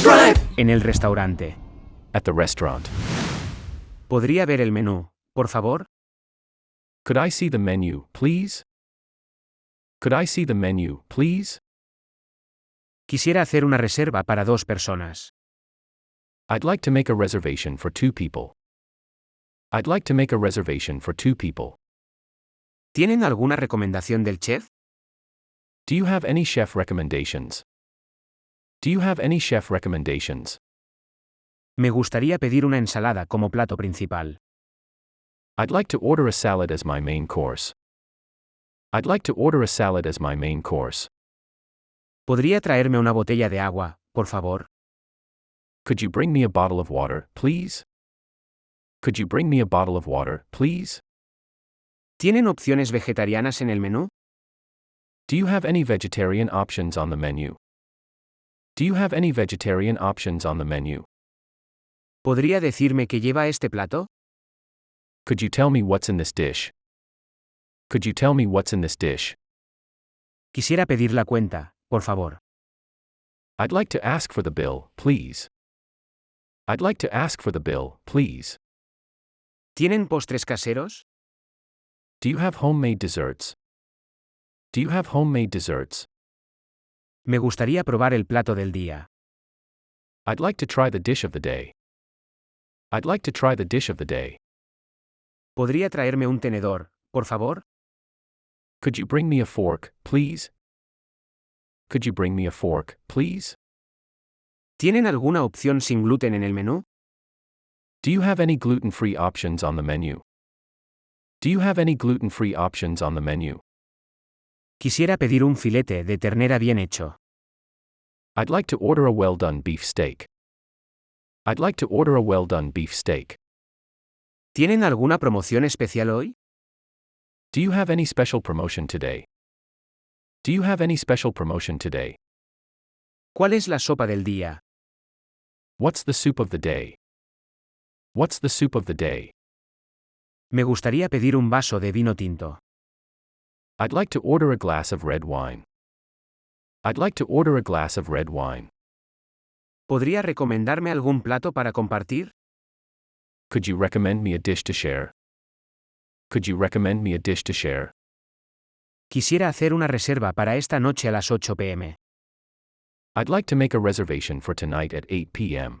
subscribe. En el restaurante. At the restaurant. ¿Podría ver el menú, por favor? Could I see the menu, please? Could I see the menu, please? Quisiera hacer una reserva para 2 personas. I'd like to make a reservation for 2 people. I'd like to make a reservation for 2 people. ¿Tienen alguna recomendación del chef? Do you have any chef recommendations? Do you have any chef recommendations? Me gustaría pedir una ensalada como plato principal. I'd like to order a salad as my main course. I'd like to order a salad as my main course. ¿Podría traerme una botella de agua, por favor? Could you bring me a bottle of water, please? Could you bring me a bottle of water, please? ¿Tienen opciones vegetarianas en el menú? Do you have any vegetarian options on the menu? Do you have any vegetarian options on the menu? ¿Podría decirme qué lleva este plato? Could you tell me what's in this dish? Could you tell me what's in this dish? Quisiera pedir la cuenta, por favor. I'd like to ask for the bill, please. I'd like to ask for the bill, please. ¿Tienen postres caseros? Do you have homemade desserts? Do you have homemade desserts? Me gustaría probar el plato del día. I'd like to try the dish of the day. I'd like to try the dish of the day. ¿Podría traerme un tenedor, por favor? Could you bring me a fork, please? Could you bring me a fork, please? ¿Tienen alguna opción sin gluten en el menú? Do you have any gluten-free options on the menu? Do you have any gluten-free options on the menu? Quisiera pedir un filete de ternera bien hecho. I'd like to order a well-done beef steak. I'd like to order a well-done beef steak. ¿Tienen alguna promoción especial hoy? Do you have any special promotion today? Do you have any special promotion today? ¿Cuál es la sopa del día? What's the soup of the day? What's the soup of the day? Me gustaría pedir un vaso de vino tinto. I'd like to order a glass of red wine. I'd like to order a glass of red wine. ¿Podría recomendarme algún plato para compartir? Could you recommend me a dish to share? Could you recommend me a dish to share? Quisiera hacer una reserva para esta noche a las 8 p.m. I'd like to make a reservation for tonight at 8 p.m.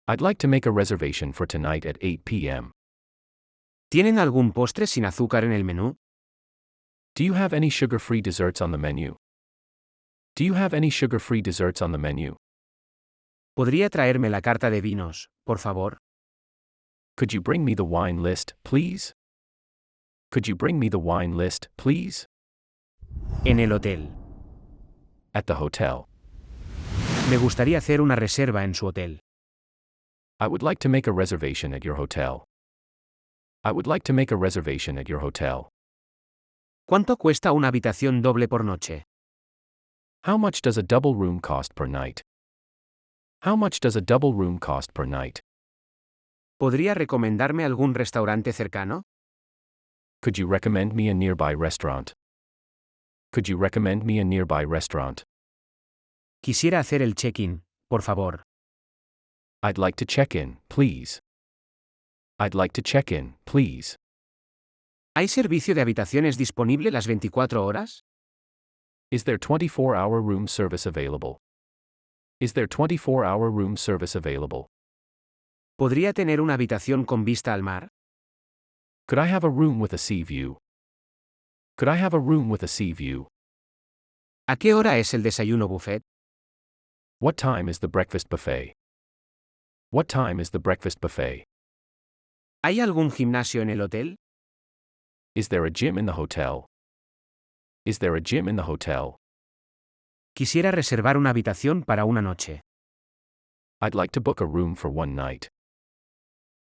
I'd like to make a reservation for tonight at 8 p.m. ¿Tienen algún postre sin azúcar en el menú? Do you have any sugar-free desserts on the menu? Do you have any sugar-free desserts on the menu? ¿Podría traerme la carta de vinos, por favor? Could you bring me the wine list, please? Could you bring me the wine list, please? En el hotel. At the hotel. Me gustaría hacer una reserva en su hotel. I would like to make a reservation at your hotel. I would like to make a reservation at your hotel. ¿Cuánto cuesta una habitación doble por noche? How much does a double room cost per night? How much does a double room cost per night? ¿Podría recomendarme algún restaurante cercano? Could you recommend me a nearby restaurant? Could you recommend me a nearby restaurant? Quisiera hacer el check-in, por favor. I'd like to check in, please. I'd like to check in, please. ¿Hay servicio de habitaciones disponible las 24 horas? Is there 24-hour room service available? Is there 24-hour room service available? ¿Podría tener una habitación con vista al mar? Could I have a room with a sea view? Could I have a room with a sea view? ¿A qué hora es el desayuno buffet? What time is the breakfast buffet? What time is the breakfast buffet? ¿Hay algún gimnasio en el hotel? Is there a gym in the hotel? Is there a gym in the hotel? Quisiera reservar una habitación para una noche. I'd like to book a room for one night.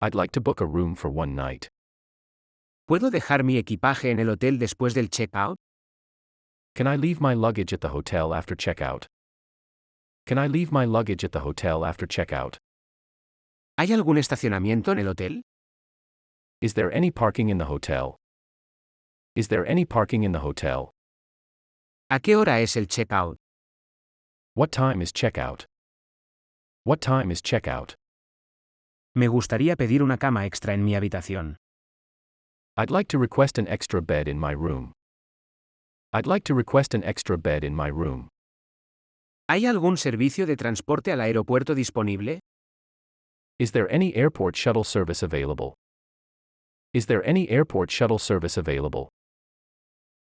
I'd like to book a room for one night. ¿Puedo dejar mi equipaje en el hotel después del check-out? Can I leave my luggage at the hotel after checkout? Can I leave my luggage at the hotel after checkout? ¿Hay algún estacionamiento en el hotel? Is there any parking in the hotel? Is there any parking in the hotel? ¿A qué hora es el check-out? What time is checkout? What time is checkout? Me gustaría pedir una cama extra en mi habitación. I'd like to request an extra bed in my room. I'd like to request an extra bed in my room. ¿Hay algún servicio de transporte al aeropuerto disponible? Is there any airport shuttle service available? Is there any airport shuttle service available?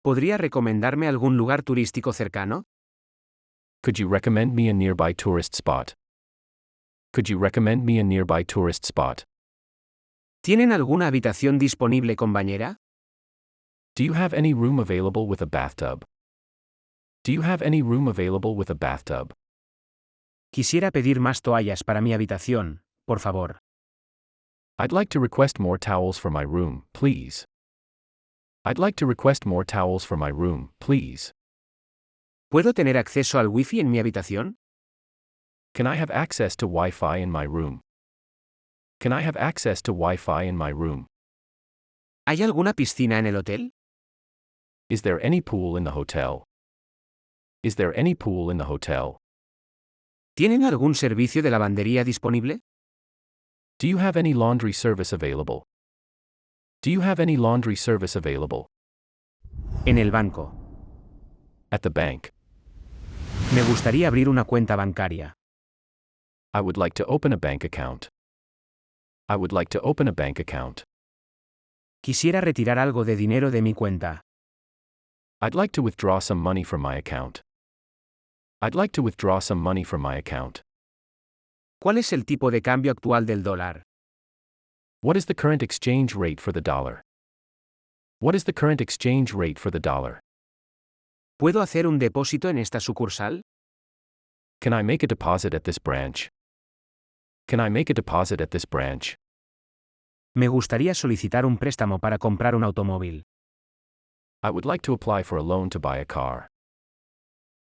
¿Podría recomendarme algún lugar turístico cercano? Could you recommend me a nearby tourist spot? Could you recommend me a nearby tourist spot? ¿Tienen alguna habitación disponible con bañera? Do you have any room available with a bathtub? Do you have any room available with a bathtub? Quisiera pedir más toallas para mi habitación, por favor. I'd like to request more towels for my room, please. I'd like to request more towels for my room, please. ¿Puedo tener acceso al wifi en mi habitación? Can I have access to Wi-Fi in my room? Can I have access to Wi-Fi in my room? ¿Hay alguna piscina en el hotel? Is there any pool in the hotel? Is there any pool in the hotel? ¿Tienen algún servicio de lavandería disponible? Do you have any laundry service available? Do you have any laundry service available? En el banco. At the bank. Me gustaría abrir una cuenta bancaria. I would like to open a bank account. I would like to open a bank account. Quisiera retirar algo de dinero de mi cuenta. I'd like to withdraw some money from my account. I'd like to withdraw some money from my account. ¿Cuál es el tipo de cambio actual del dólar? What is the current exchange rate for the dollar? What is the current exchange rate for the dollar? ¿Puedo hacer un depósito en esta sucursal? Can I make a deposit at this branch? Can I make a deposit at this branch? Me gustaría solicitar un préstamo para comprar un automóvil. I would like to apply for a loan to buy a car.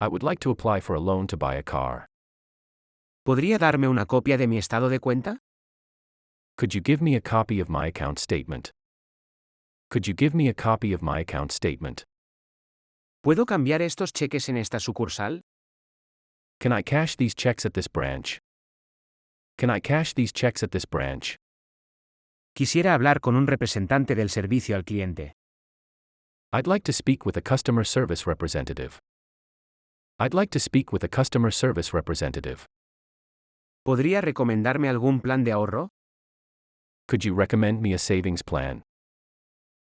I would like to apply for a loan to buy a car. ¿Podría darme una copia de mi estado de cuenta? Could you give me a copy of my account statement? Could you give me a copy of my account statement? ¿Puedo cambiar estos cheques en esta sucursal? Can I cash these checks at this branch? Can I cash these checks at this branch? Quisiera hablar con un representante del servicio al cliente. I'd like to speak with a customer service representative. I'd like to speak with a customer service representative. ¿Podría recomendarme algún plan de ahorro? Could you recommend me a savings plan?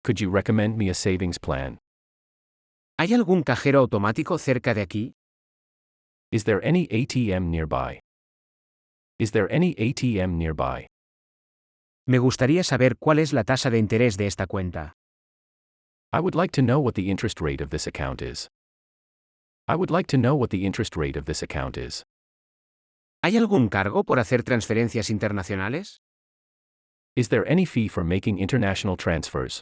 Could you recommend me a savings plan? ¿Hay algún cajero automático cerca de aquí? Is there any ATM nearby? Is there any ATM nearby? Me gustaría saber cuál es la tasa de interés de esta cuenta. I would like to know what the interest rate of this account is. I would like to know what the interest rate of this account is. ¿Hay algún cargo por hacer transferencias internacionales? Is there any fee for making international transfers?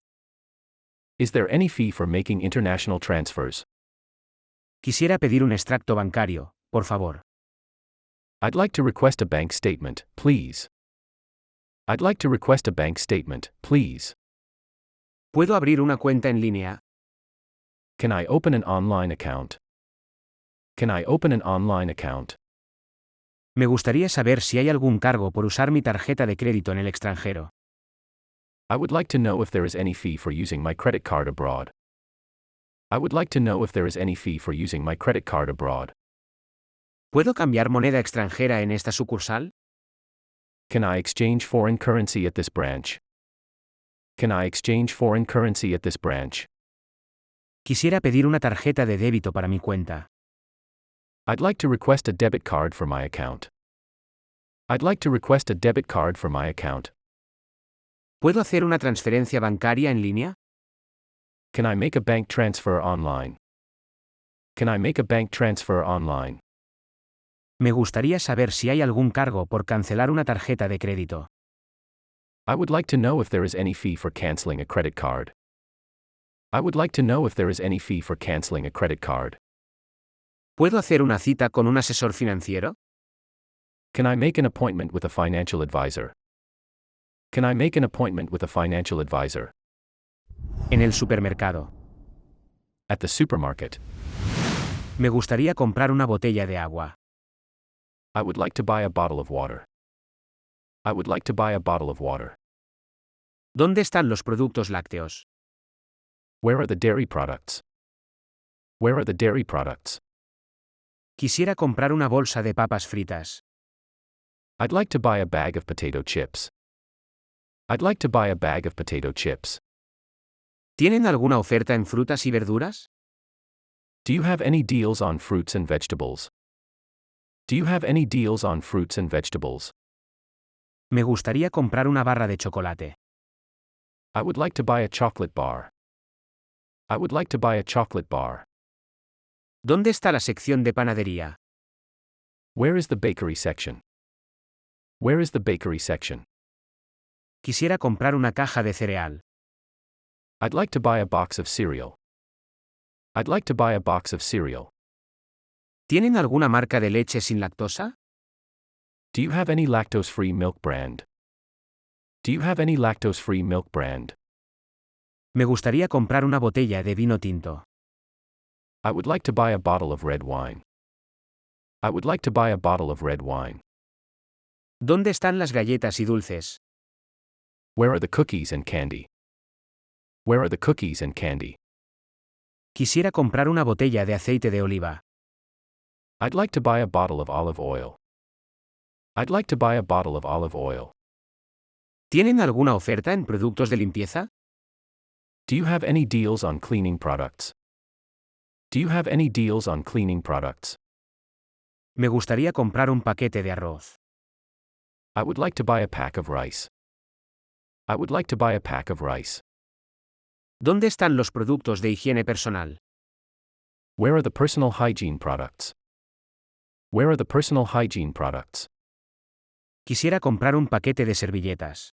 Is there any fee for making international transfers? Quisiera pedir un extracto bancario, por favor. I'd like to request a bank statement, please. I'd like to request a bank statement, please. ¿Puedo abrir una cuenta en línea? Can I open an online account? Can I open an online account? Me gustaría saber si hay algún cargo por usar mi tarjeta de crédito en el extranjero. I would like to know if there is any fee for using my credit card abroad. I would like to know if there is any fee for using my credit card abroad. ¿Puedo cambiar moneda extranjera en esta sucursal? Can I exchange foreign currency at this branch? Can I exchange foreign currency at this branch? Quisiera pedir una tarjeta de débito para mi cuenta. I'd like to request a debit card for my account. I'd like to request a debit card for my account. ¿Puedo hacer una transferencia bancaria en línea? Can I make a bank transfer online? Can I make a bank transfer online? Me gustaría saber si hay algún cargo por cancelar una tarjeta de crédito. I would like to know if there is any fee for canceling a credit card. I would like to know if there is any fee for canceling a credit card. ¿Puedo hacer una cita con un asesor financiero? Can I make an appointment with a financial advisor? Can I make an appointment with a financial advisor? En el supermercado. At the supermarket. Me gustaría comprar una botella de agua. I would like to buy a bottle of water. I would like to buy a bottle of water. ¿Dónde están los productos lácteos? Where are the dairy products? Where are the dairy products? Quisiera comprar una bolsa de papas fritas. I'd like to buy a bag of potato chips. I'd like to buy a bag of potato chips. ¿Tienen alguna oferta en frutas y verduras? Do you have any deals on fruits and vegetables? Do you have any deals on fruits and vegetables? Me gustaría comprar una barra de chocolate. I would like to buy a chocolate bar. I would like to buy a chocolate bar. ¿Dónde está la sección de panadería? Where is the bakery section? Where is the bakery section? Quisiera comprar una caja de cereal. I'd like to buy a box of cereal. I'd like to buy a box of cereal. ¿Tienen alguna marca de leche sin lactosa? Do you have any lactose-free milk brand? Do you have any lactose-free milk brand? Me gustaría comprar una botella de vino tinto. I would like to buy a bottle of red wine. I would like to buy a bottle of red wine. ¿Dónde están las galletas y dulces? Where are the cookies and candy? Where are the cookies and candy? Quisiera comprar una botella de aceite de oliva. I'd like to buy a bottle of olive oil. I'd like to buy a bottle of olive oil. ¿Tienen alguna oferta en productos de limpieza? Do you have any deals on cleaning products? Do you have any deals on cleaning products? Me gustaría comprar un paquete de arroz. I would like to buy a pack of rice. I would like to buy a pack of rice. ¿Dónde están los productos de higiene personal? Where are the personal hygiene products? Where are the personal hygiene products? Quisiera comprar un paquete de servilletas.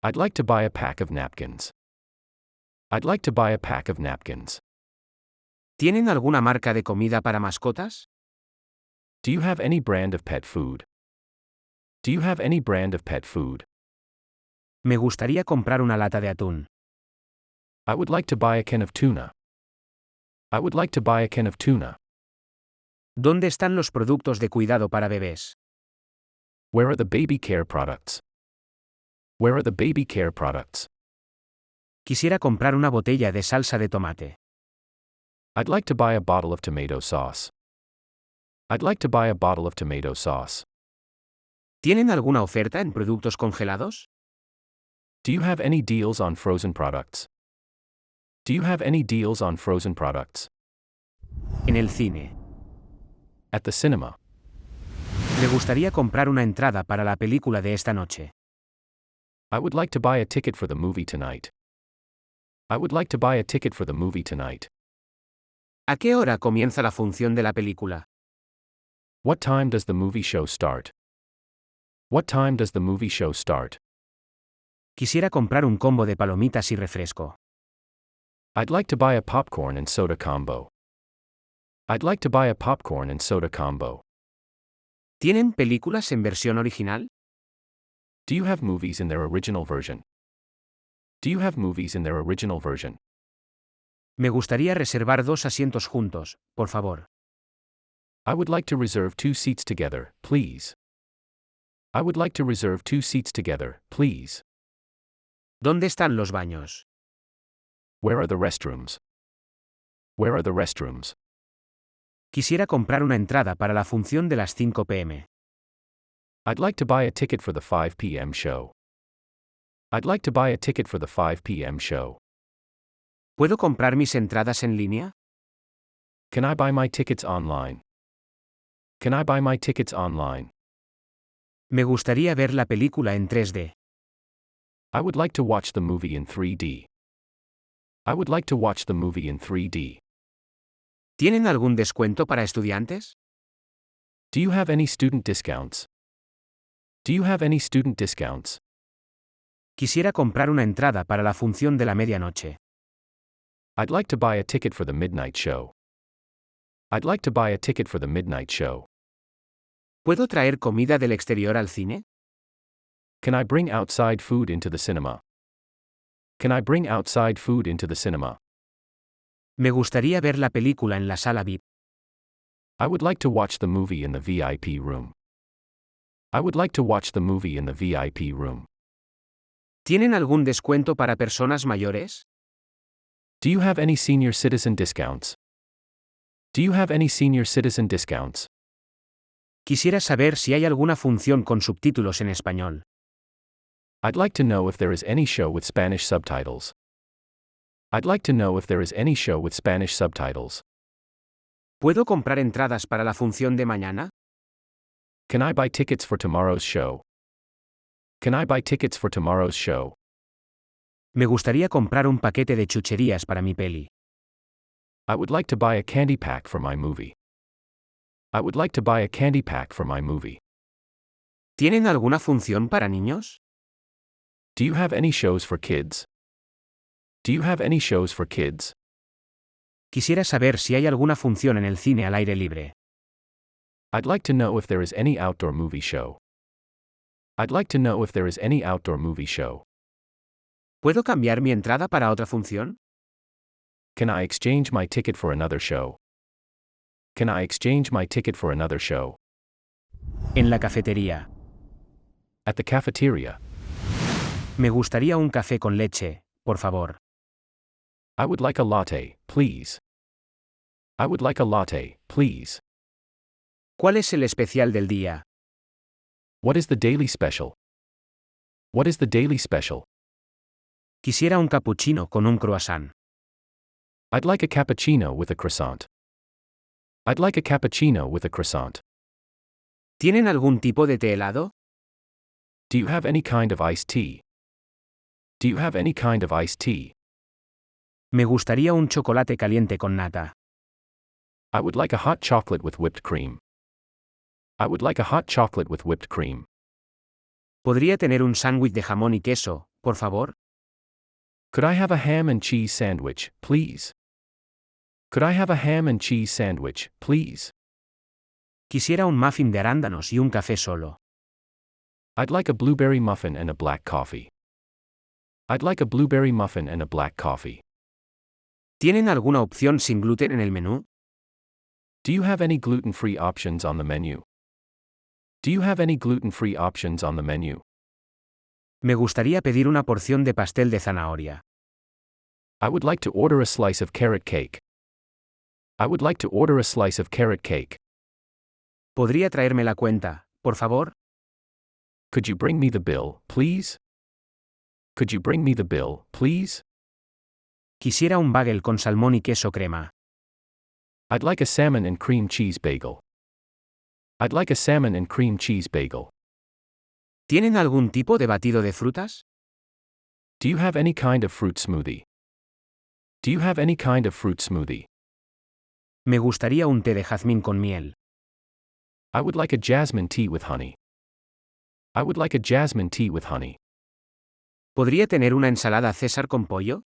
I'd like to buy a pack of napkins. I'd like to buy a pack of napkins. ¿Tienen alguna marca de comida para mascotas? Do you have any brand of pet food? Do you have any brand of pet food? Me gustaría comprar una lata de atún. I would like to buy a can of tuna. I would like to buy a can of tuna. ¿Dónde están los productos de cuidado para bebés? Where are the baby care products? Where are the baby care products? Quisiera comprar una botella de salsa de tomate. I'd like to buy a bottle of tomato sauce. I'd like to buy a bottle of tomato sauce. ¿Tienen alguna oferta en productos congelados? Do you have any deals on frozen products? Do you have any deals on frozen products? En el cine. At the cinema. Me gustaría comprar una entrada para la película de esta noche. I would like to buy a ticket for the movie tonight. I would like to buy a ticket for the movie tonight. ¿A qué hora comienza la función de la película? What time does the movie show start? What time does the movie show start? Quisiera comprar un combo de palomitas y refresco. I'd like to buy a popcorn and soda combo. I'd like to buy a popcorn and soda combo. ¿Tienen películas en versión original? Do you have movies in their original version? Do you have movies in their original version? Me gustaría reservar 2 asientos juntos, por favor. I would like to reserve 2 seats together, please. I would like to reserve 2 seats together, please. ¿Dónde están los baños? Where are the restrooms? Where are the restrooms? Quisiera comprar una entrada para la función de las 5 p.m. I'd like to buy a ticket for the 5 p.m. show. I'd like to buy a ticket for the 5 p.m. show. ¿Puedo comprar mis entradas en línea? Can I buy my tickets online? Can I buy my tickets online? Me gustaría ver la película en 3D. I would like to watch the movie in 3D. I would like to watch the movie in 3D. ¿Tienen algún descuento para estudiantes? Do you have any student discounts? Do you have any student discounts? Quisiera comprar una entrada para la función de la medianoche. I'd like to buy a ticket for the midnight show. I'd like to buy a ticket for the midnight show. ¿Puedo traer comida del exterior al cine? Can I bring outside food into the cinema? Can I bring outside food into the cinema? Me gustaría ver la película en la sala VIP. I would like to watch the movie in the VIP room. I would like to watch the movie in the VIP room. ¿Tienen algún descuento para personas mayores? Do you have any senior citizen discounts? Do you have any senior citizen discounts? Quisiera saber si hay alguna función con subtítulos en español. I'd like to know if there is any show with Spanish subtitles. I'd like to know if there is any show with Spanish subtitles. ¿Puedo comprar entradas para la función de mañana? Can I buy tickets for tomorrow's show? Can I buy tickets for tomorrow's show? Me gustaría comprar un paquete de chucherías para mi peli. I would like to buy a candy pack for my movie. I would like to buy a candy pack for my movie. ¿Tienen alguna función para niños? Do you have any shows for kids? Do you have any shows for kids? Quisiera saber si hay alguna función en el cine al aire libre. I'd like to know if there is any outdoor movie show. I'd like to know if there is any outdoor movie show. ¿Puedo cambiar mi entrada para otra función? Can I exchange my ticket for another show? Can I exchange my ticket for another show? En la cafetería. At the cafeteria. Me gustaría un café con leche, por favor. I would like a latte, please. I would like a latte, please. ¿Cuál es el especial del día? What is the daily special? What is the daily special? Quisiera un cappuccino con un croissant. I'd like a cappuccino with a croissant. I'd like a cappuccino with a croissant. ¿Tienen algún tipo de té helado? Do you have any kind of iced tea? Do you have any kind of iced tea? Me gustaría un chocolate caliente con nata. I would like a hot chocolate with whipped cream. I would like a hot chocolate with whipped cream. ¿Podría tener un sándwich de jamón y queso, por favor? Could I have a ham and cheese sandwich, please? Could I have a ham and cheese sandwich, please? Quisiera un muffin de arándanos y un café solo. I'd like a blueberry muffin and a black coffee. I'd like a blueberry muffin and a black coffee. ¿Tienen alguna opción sin gluten en el menú? Do you have any gluten-free options on the menu? Do you have any gluten-free options on the menu? Me gustaría pedir una porción de pastel de zanahoria. I would like to order a slice of carrot cake. I would like to order a slice of carrot cake. ¿Podría traerme la cuenta, por favor? Could you bring me the bill, please? Could you bring me the bill, please? Quisiera un bagel con salmón y queso crema. I'd like a salmon and cream cheese bagel. I'd like a salmon and cream cheese bagel. ¿Tienen algún tipo de batido de frutas? Do you have any kind of fruit smoothie? Do you have any kind of fruit smoothie? Me gustaría un té de jazmín con miel. I would like a jasmine tea with honey. I would like a jasmine tea with honey. ¿Podría tener una ensalada César con pollo?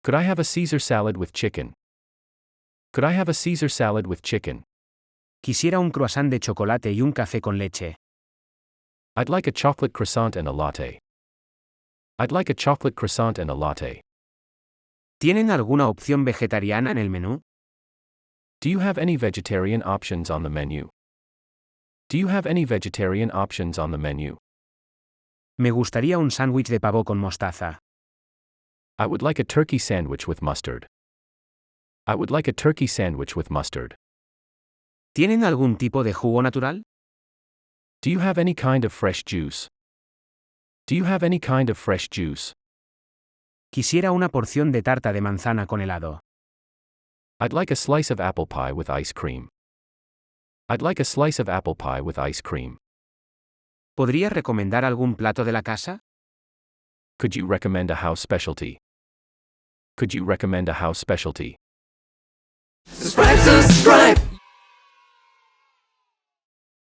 Could I have a Caesar salad with chicken? Could I have a Caesar salad with chicken? Quisiera un croissant de chocolate y un café con leche. I'd like a chocolate croissant and a latte. I'd like a chocolate croissant and a latte. ¿Tienen alguna opción vegetariana en el menú? Do you have any vegetarian options on the menu? Do you have any vegetarian options on the menu? Me gustaría un sándwich de pavo con mostaza. I would like a turkey sandwich with mustard. I would like a turkey sandwich with mustard. ¿Tienen algún tipo de jugo natural? Do you have any kind of fresh juice? Do you have any kind of fresh juice? Quisiera una porción de tarta de manzana con helado. I'd like a slice of apple pie with ice cream. I'd like a slice of apple pie with ice cream. ¿Podría recomendar algún plato de la casa? Could you recommend a house specialty? Could you recommend a house specialty? Subscribe.